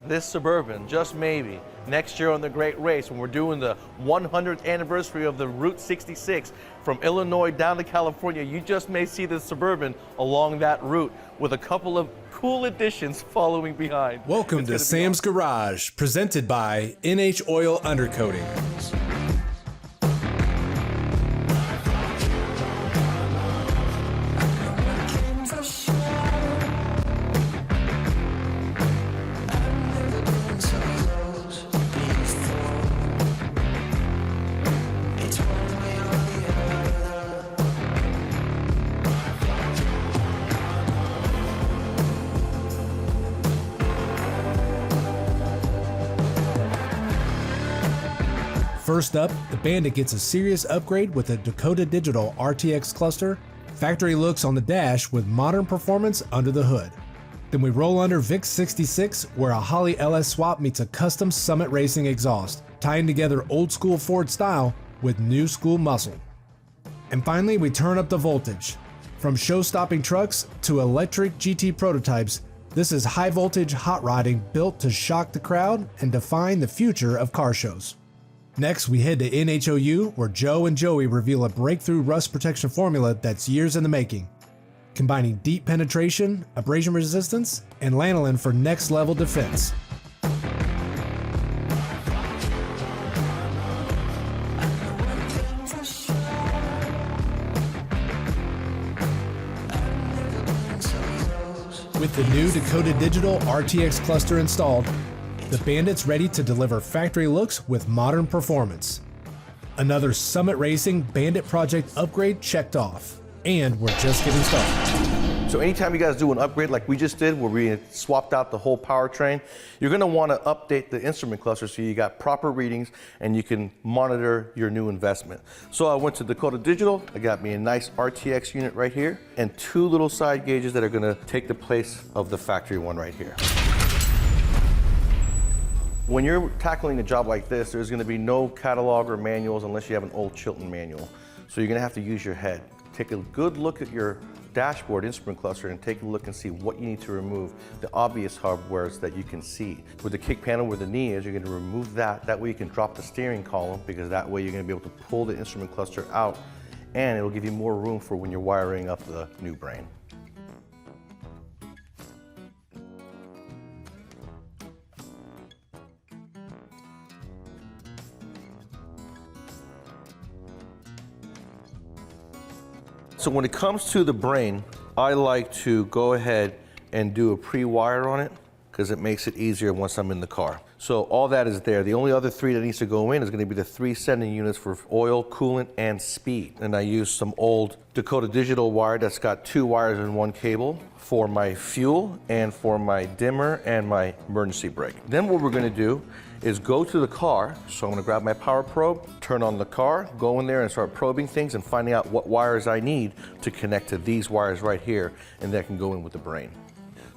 this Suburban, just maybe, next year on the Great Race, when we're doing the 100th anniversary of the Route 66 from Illinois down to California, you just may see this Suburban along that route with a couple of cool additions following behind. Welcome to Sam's Garage, presented by NHOU Undercoating. First up, the Bandit gets a serious upgrade with a Dakota Digital RTX cluster, factory looks on the dash with modern performance under the hood. Then we roll under VIX 66, where a Holley LS swap meets a custom Summit Racing exhaust, tying together old school Ford style with new school muscle. And finally, we turn up the voltage. From show-stopping trucks to electric GT prototypes, this is high voltage hot rodding built to shock the crowd and define the future of car shows. Next, we head to NHOU, where Joe and Joey reveal a breakthrough rust protection formula that's years in the making, combining deep penetration, abrasion resistance, and lanolin for next level defense. With the new Dakota Digital RTX cluster installed, the Bandit's ready to deliver factory looks with modern performance. Another Summit Racing Bandit Project upgrade checked off, and we're just getting started. So anytime you guys do an upgrade like we just did, where we swapped out the whole powertrain, you're gonna wanna update the instrument cluster so you got proper readings and you can monitor your new investment. So I went to Dakota Digital, I got me a nice RTX unit right here, and two little side gauges that are gonna take the place of the factory one right here. When you're tackling a job like this, there's gonna be no catalog or manuals unless you have an old Chilton manual. So you're gonna have to use your head. Take a good look at your dashboard instrument cluster and take a look and see what you need to remove, the obvious hardwares that you can see. With the kick panel where the knee is, you're gonna remove that. That way you can drop the steering column, because that way you're gonna be able to pull the instrument cluster out, and it'll give you more room for when you're wiring up the new brain. So when it comes to the brain, I like to go ahead and do a pre-wire on it, because it makes it easier once I'm in the car. So all that is there. The only other three that needs to go in is going to be the 3 sending units for oil, coolant, and speed. And I use some old Dakota Digital wire that's got 2 wires in 1 cable for my fuel and for my dimmer and my emergency brake. Then what we're going to do is go to the car. So I'm going to grab my power probe, turn on the car, go in there and start probing things and finding out what wires I need to connect to these wires right here, and then I can go in with the brain.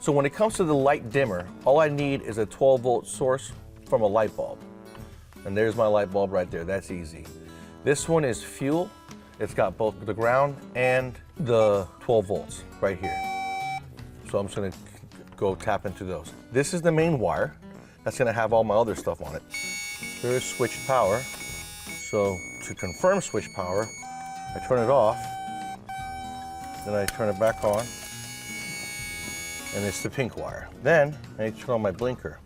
So when it comes to the light dimmer, all I need is a 12-volt source from a light bulb. And there's my light bulb right there, that's easy. This one is fuel. It's got both the ground and the 12 volts right here. So I'm just gonna go tap into those. This is the main wire. That's gonna have all my other stuff on it. There is switch power. So to confirm switch power, I turn it off, then I turn it back on, and it's the pink wire. Then I need to turn on my blinker.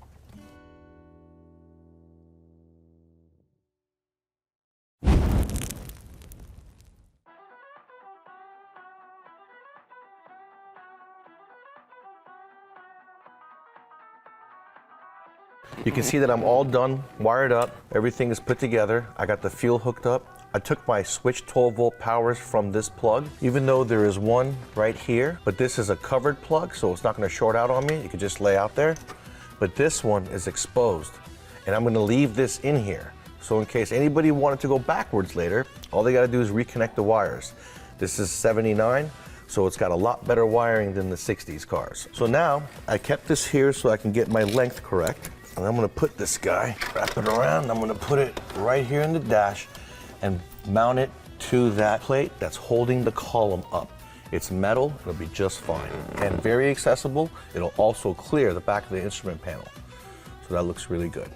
You can see that I'm all done, wired up, everything is put together. I got the fuel hooked up. I took my switch 12-volt powers from this plug, even though there is one right here, but this is a covered plug, so it's not gonna short out on me. It could just lay out there. But this one is exposed, and I'm gonna leave this in here. So in case anybody wanted to go backwards later, all they gotta do is reconnect the wires. This is 79, so it's got a lot better wiring than the 60s cars. So now, I kept this here so I can get my length correct. And I'm gonna put this guy, wrap it around, and I'm gonna put it right here in the dash and mount it to that plate that's holding the column up. It's metal, it'll be just fine. And very accessible, it'll also clear the back of the instrument panel. So that looks really good.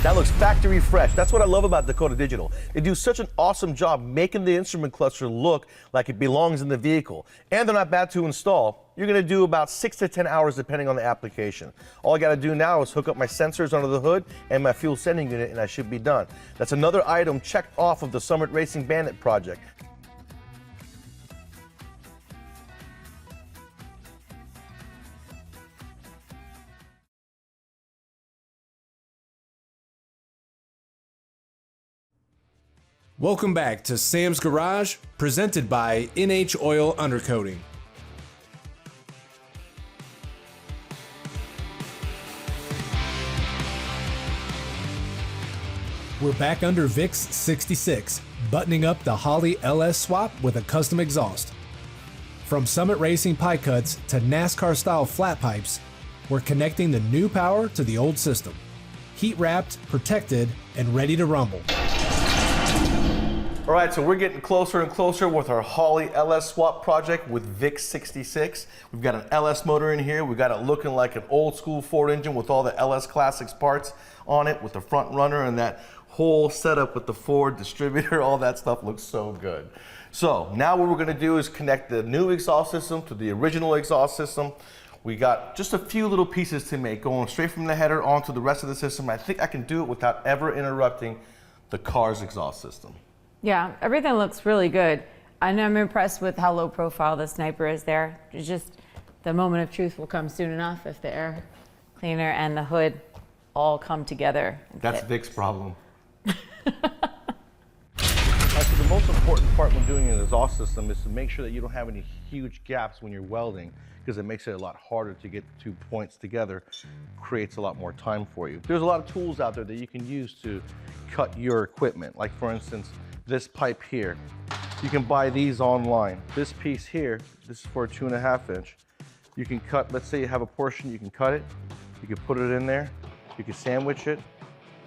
That looks factory fresh. That's what I love about Dakota Digital. They do such an awesome job making the instrument cluster look like it belongs in the vehicle. And they're not bad to install. You're gonna do about 6 to 10 hours depending on the application. All I gotta do now is hook up my sensors under the hood and my fuel sending unit and I should be done. That's another item checked off of the Summit Racing Bandit Project. Welcome back to Sam's Garage, presented by NHOU Undercoating. We're back under VIX 66, buttoning up the Holley LS swap with a custom exhaust. From Summit Racing pipe cuts to NASCAR-style flat pipes, we're connecting the new power to the old system. Heat-wrapped, protected, and ready to rumble. All right, so we're getting closer and closer with our Holley LS swap project with VIX 66. We've got an LS motor in here. We've got it looking like an old school Ford engine with all the LS Classics parts on it with the front runner and that whole setup with the Ford distributor. All that stuff looks so good. So now what we're gonna do is connect the new exhaust system to the original exhaust system. We got just a few little pieces to make going straight from the header onto the rest of the system. I think I can do it without ever interrupting the car's exhaust system. Yeah, everything looks really good. And I'm impressed with how low profile the Sniper is there. It's just the moment of truth will come soon enough if the air cleaner and the hood all come together. That's Vic's problem. So the most important part when doing an exhaust system is to make sure that you don't have any huge gaps when you're welding, because it makes it a lot harder to get 2 points together, creates a lot more time for you. There's a lot of tools out there that you can use to cut your equipment. Like for instance, this pipe here, you can buy these online. This piece here, this is for a 2.5 inch. You can cut, let's say you have a portion, you can cut it, you can put it in there, you can sandwich it,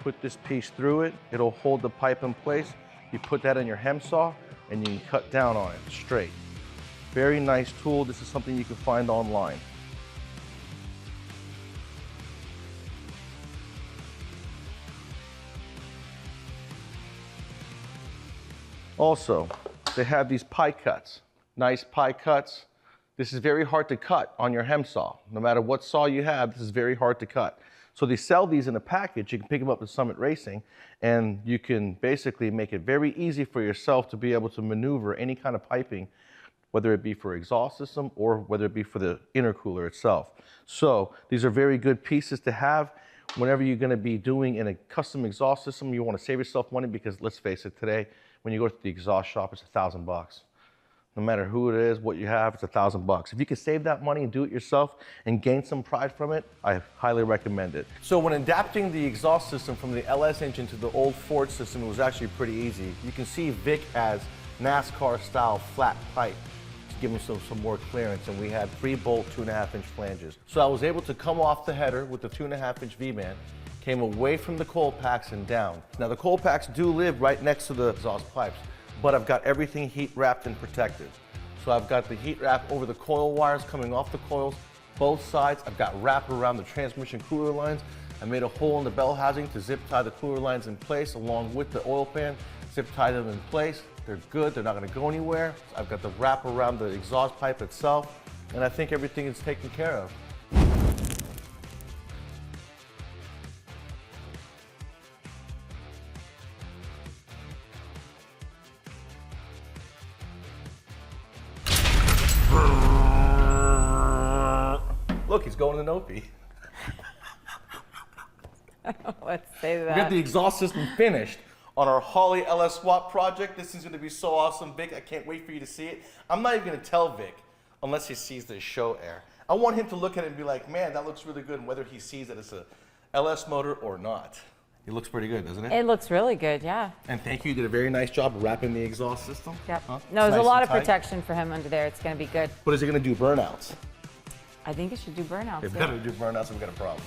put this piece through it, it'll hold the pipe in place. You put that in your hem saw and you can cut down on it straight. Very nice tool. This is something you can find online. Also, they have these pie cuts, nice pie cuts. This is very hard to cut on your hem saw. No matter what saw you have, this is very hard to cut. So they sell these in a package. You can pick them up at Summit Racing and you can basically make it very easy for yourself to be able to maneuver any kind of piping, whether it be for exhaust system or whether it be for the intercooler itself. So these are very good pieces to have whenever you're gonna be doing in a custom exhaust system. You wanna save yourself money because let's face it, today, when you go to the exhaust shop, it's $1,000. No matter who it is, what you have, it's $1,000. If you can save that money and do it yourself and gain some pride from it, I highly recommend it. So when adapting the exhaust system from the LS engine to the old Ford system, it was actually pretty easy. You can see Vic has NASCAR style flat pipe to give me some more clearance, and we had 3-bolt 2.5 inch flanges. So I was able to come off the header with the 2.5 inch V-band, came away from the coil packs and down. Now the coil packs do live right next to the exhaust pipes, but I've got everything heat wrapped and protected. So I've got the heat wrap over the coil wires coming off the coils, both sides. I've got wrap around the transmission cooler lines. I made a hole in the bell housing to zip tie the cooler lines in place along with the oil pan, zip tie them in place. They're good, they're not gonna go anywhere. I've got the wrap around the exhaust pipe itself, and I think everything is taken care of. Look, he's going to Nopi. Let's say that. We got the exhaust system finished on our Holley LS swap project. This is going to be so awesome, Vic. I can't wait for you to see it. I'm not even going to tell Vic unless he sees the show air. I want him to look at it and be like, man, that looks really good, and whether he sees that it's a LS motor or not. It looks pretty good, doesn't it? It looks really good, yeah. And thank you. You did a very nice job wrapping the exhaust system. Yep. Huh? No, there's Nice a lot and of tight. protection for him under there. It's going to be good. But is it going to do burnouts? I think it should do burnouts. If it Yeah. better do burnouts, we've got a problem.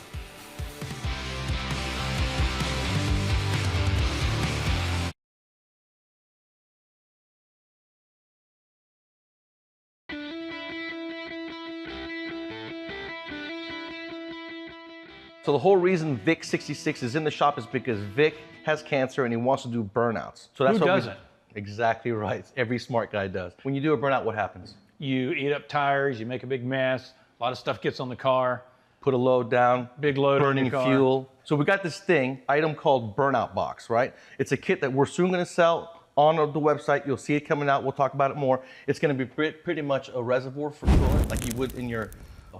So the whole reason Vic 66 is in the shop is because Vic has cancer and he wants to do burnouts. So that's Who what doesn't? Exactly right. Every smart guy does. When you do a burnout, what happens? You eat up tires, you make a big mess, a lot of stuff gets on the car. Put a load down, Big load on burning your car. fuel. So we got this item called Burnout Box, right? It's a kit that we're soon gonna sell on the website. You'll see it coming out. We'll talk about it more. It's gonna be pretty much a reservoir for coolant, like you would in your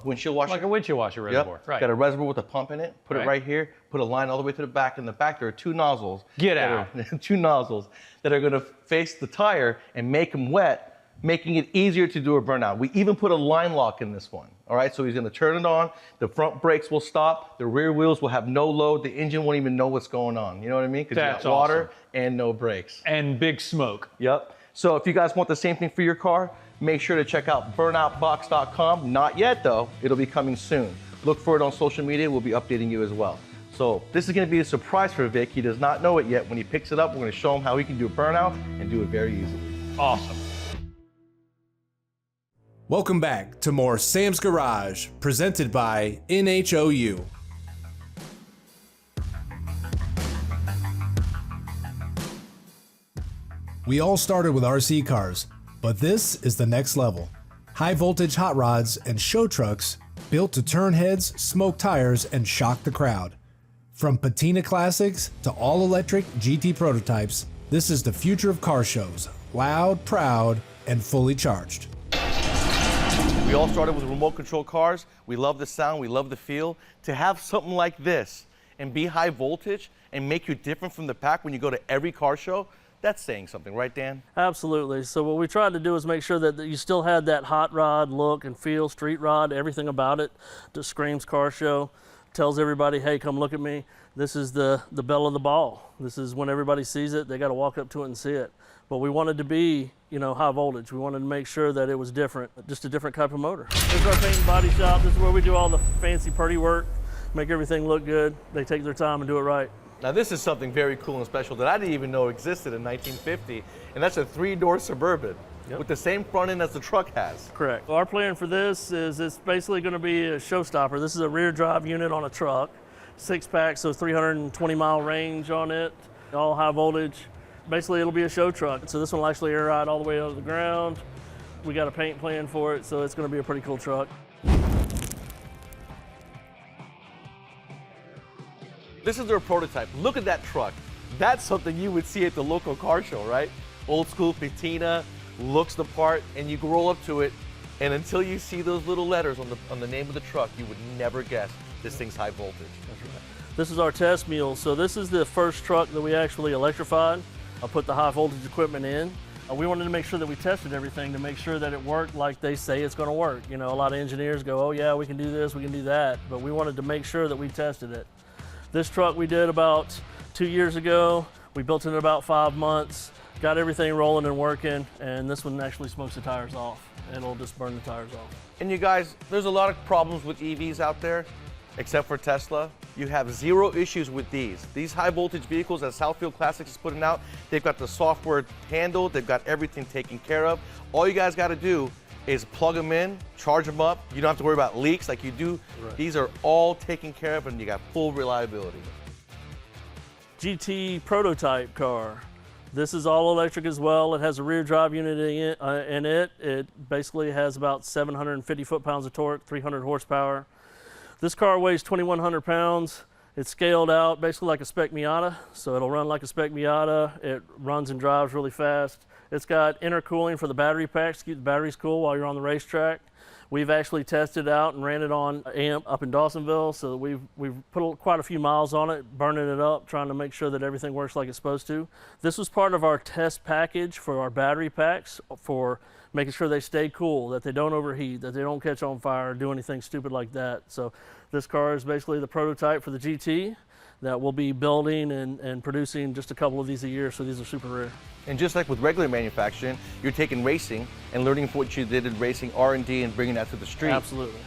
windshield washer. Like a windshield washer reservoir, Yep. right. Got a reservoir with a pump in it. Put it Right. right here. Put a line all the way to the back. In the back, there are two nozzles. Get that out. are- two nozzles that are gonna face the tire and make them wet, making it easier to do a burnout. We even put a line lock in this one. All right, so he's gonna turn it on. The front brakes will stop. The rear wheels will have no load. The engine won't even know what's going on. You know what I mean? Because you That's got water awesome. and no brakes. And big smoke. Yep. So if you guys want the same thing for your car, make sure to check out burnoutbox.com. Not yet though, it'll be coming soon. Look for it on social media, we'll be updating you as well. So this is gonna be a surprise for Vic. He does not know it yet. When he picks it up, we're gonna show him how he can do a burnout and do it very easily. Awesome. Welcome back to more Sam's Garage, presented by NHOU. We all started with RC cars, but this is the next level. High voltage hot rods and show trucks built to turn heads, smoke tires, and shock the crowd. From patina classics to all electric GT prototypes, this is the future of car shows. Loud, proud, and fully charged. We all started with remote control cars. We love the sound, we love the feel. To have something like this and be high voltage and make you different from the pack when you go to every car show, that's saying something, right, Dan? Absolutely. So what we tried to do is make sure that you still had that hot rod look and feel, street rod, everything about it just screams car show, tells everybody, hey, come look at me. This is the belle of the ball. This is when everybody sees it, they got to walk up to it and see it. But we wanted to be, high voltage. We wanted to make sure that it was different, just a different type of motor. This is our paint and body shop. This is where we do all the fancy, pretty work, make everything look good. They take their time and do it right. Now this is something very cool and special that I didn't even know existed in 1950, and that's a 3-door Suburban with the same front end as the truck has. Correct. Our plan for this is it's basically going to be a showstopper. This is a rear drive unit on a truck, 6-pack, so 320-mile range on it, all high voltage. Basically, it'll be a show truck. So this one will actually air ride all the way out of the ground. We got a paint plan for it, so it's going to be a pretty cool truck. This is their prototype. Look at that truck. That's something you would see at the local car show, right? Old school patina, looks the part, and you can roll up to it, and until you see those little letters on the name of the truck, you would never guess this thing's high voltage. That's right. This is our test mule. So this is the first truck that we actually electrified. I put the high voltage equipment in. We wanted to make sure that we tested everything to make sure that it worked like they say it's going to work. A lot of engineers go, oh yeah, we can do this, we can do that, but we wanted to make sure that we tested it. This truck we did about 2 years ago. We built it in about 5 months, got everything rolling and working, and this one actually smokes the tires off. It'll just burn the tires off. And you guys, there's a lot of problems with EVs out there, except for Tesla. You have zero issues with these. These high voltage vehicles that Southfield Classics is putting out, they've got the software handled, they've got everything taken care of. All you guys gotta do is plug them in, charge them up. You don't have to worry about leaks like you do. Right. These are all taken care of and you got full reliability. GT prototype car. This is all electric as well. It has a rear drive unit in it. It basically has about 750 foot-pounds of torque, 300 horsepower. This car weighs 2,100 pounds. It's scaled out basically like a spec Miata, so it'll run like a spec Miata. It runs and drives really fast. It's got intercooling for the battery packs to keep the batteries cool while you're on the racetrack. We've actually tested it out and ran it on AMP up in Dawsonville, so we've put quite a few miles on it, burning it up, trying to make sure that everything works like it's supposed to. This was part of our test package for our battery packs for making sure they stay cool, that they don't overheat, that they don't catch on fire or do anything stupid like that. So this car is basically the prototype for the GT that we'll be building and producing just a couple of these a year, so these are super rare. And just like with regular manufacturing, you're taking racing and learning from what you did in racing R&D and bringing that to the street. Absolutely.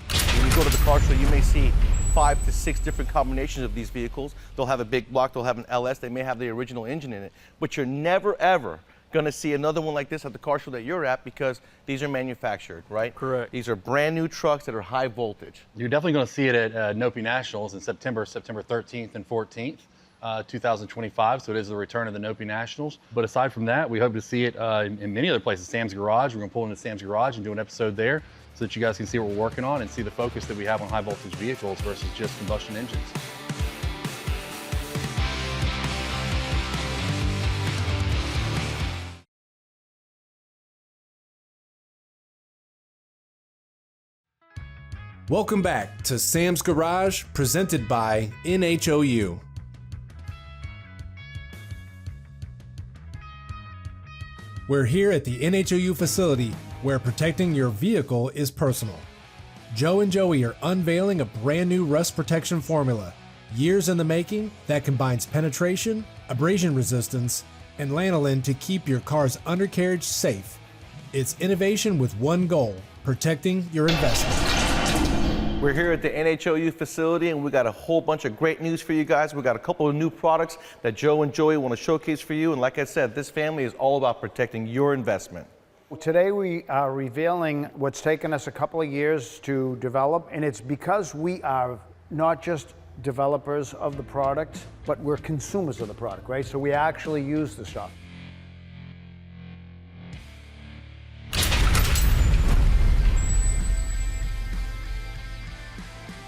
When you go to the car show, you may see 5 to 6 different combinations of these vehicles. They'll have a big block, they'll have an LS, they may have the original engine in it, but you're never ever going to see another one like this at the car show that you're at because these are manufactured, right? Correct. These are brand new trucks that are high voltage. You're definitely going to see it at NHOU Nationals in September 13th and 14th. 2025, so it is the return of the NHOU Nationals. But aside from that, we hope to see it in many other places. Sam's Garage, we're going to pull into Sam's Garage and do an episode there so that you guys can see what we're working on and see the focus that we have on high voltage vehicles versus just combustion engines. Welcome back to Sam's Garage, presented by NHOU. We're here at the NHOU facility where protecting your vehicle is personal. Joe and Joey are unveiling a brand new rust protection formula, years in the making, that combines penetration, abrasion resistance, and lanolin to keep your car's undercarriage safe. It's innovation with one goal: protecting your investment. We're here at the NHOU facility and we got a whole bunch of great news for you guys. We got a couple of new products that Joe and Joey want to showcase for you. And like I said, this family is all about protecting your investment. Today we are revealing what's taken us a couple of years to develop, and it's because we are not just developers of the product, but we're consumers of the product, right? So we actually use the stuff.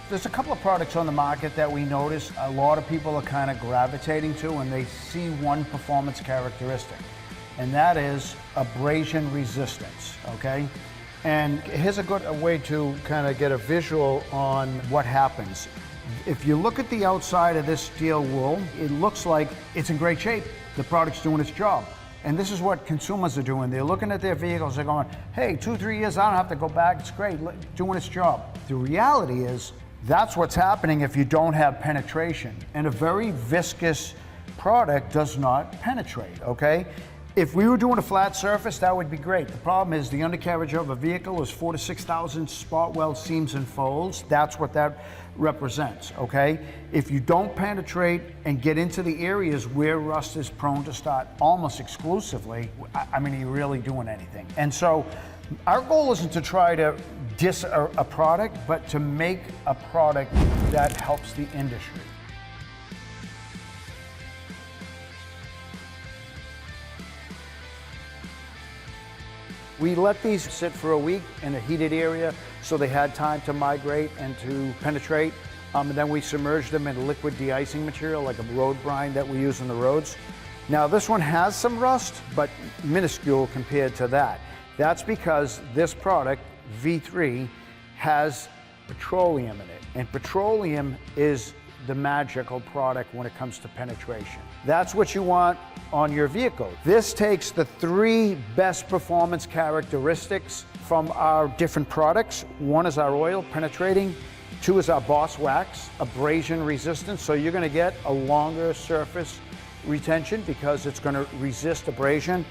There's a couple of products on the market that we notice a lot of people are kind of gravitating to, and they see one performance characteristic, and that is abrasion resistance, okay? And here's a good way to kind of get a visual on what happens. If you look at the outside of this steel wool, it looks like it's in great shape. The product's doing its job. And this is what consumers are doing. They're looking at their vehicles, they're going, hey, 2-3 years, I don't have to go back, it's great, doing its job. The reality is, that's what's happening if you don't have penetration. And a very viscous product does not penetrate, okay? If we were doing a flat surface, that would be great. The problem is the undercarriage of a vehicle is 4,000 to 6,000 spot weld seams and folds. That's what that represents, okay? If you don't penetrate and get into the areas where rust is prone to start almost exclusively, I mean, are you really doing anything? And so our goal isn't to try to diss a product, but to make a product that helps the industry. We let these sit for a week in a heated area so they had time to migrate and to penetrate. And then we submerged them in liquid de-icing material like a road brine that we use on the roads. Now this one has some rust, but minuscule compared to that. That's because this product, V3, has petroleum in it. And petroleum is the magical product when it comes to penetration. That's what you want on your vehicle. This takes the 3 best performance characteristics from our different products. 1 is our oil penetrating, 2 is our Boss Wax, abrasion resistance, so you're gonna get a longer surface retention because it's gonna resist abrasion.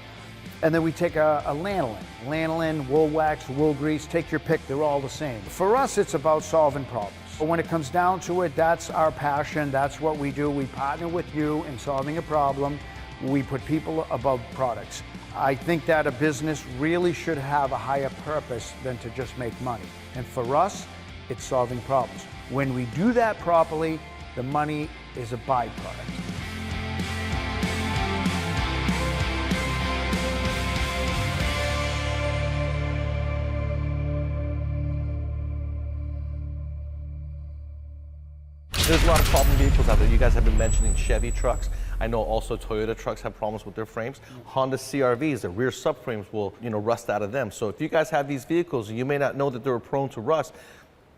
And then we take a lanolin. Lanolin, wool wax, wool grease, take your pick, they're all the same. For us, it's about solving problems. But when it comes down to it, that's our passion, that's what we do. We partner with you in solving a problem. We put people above products. I think that a business really should have a higher purpose than to just make money. And for us, it's solving problems. When we do that properly, the money is a byproduct. There's a lot of problem vehicles out there. You guys have been mentioning Chevy trucks. I know also Toyota trucks have problems with their frames. Honda CRVs, the rear subframes will, rust out of them. So if you guys have these vehicles and you may not know that they're prone to rust,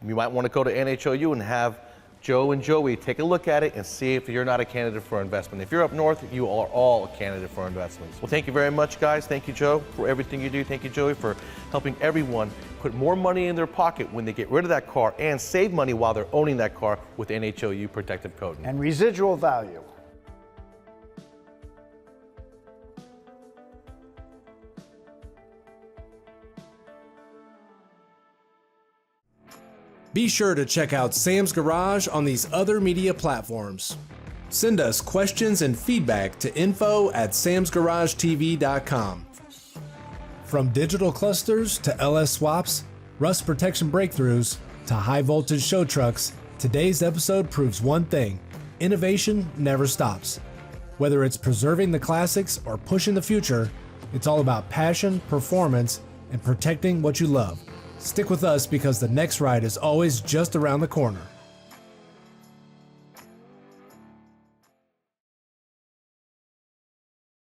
you might want to go to NHOU and have Joe and Joey take a look at it and see if you're not a candidate for investment. If you're up north, you are all a candidate for investments. Well, thank you very much, guys. Thank you, Joe, for everything you do. Thank you, Joey, for helping everyone put more money in their pocket when they get rid of that car and save money while they're owning that car with NHOU protective coating. And residual value. Be sure to check out Sam's Garage on these other media platforms. Send us questions and feedback to info@samsgaragetv.com. From digital clusters to LS swaps, rust protection breakthroughs, to high voltage show trucks, today's episode proves one thing: innovation never stops. Whether it's preserving the classics or pushing the future, it's all about passion, performance, and protecting what you love. Stick with us because the next ride is always just around the corner.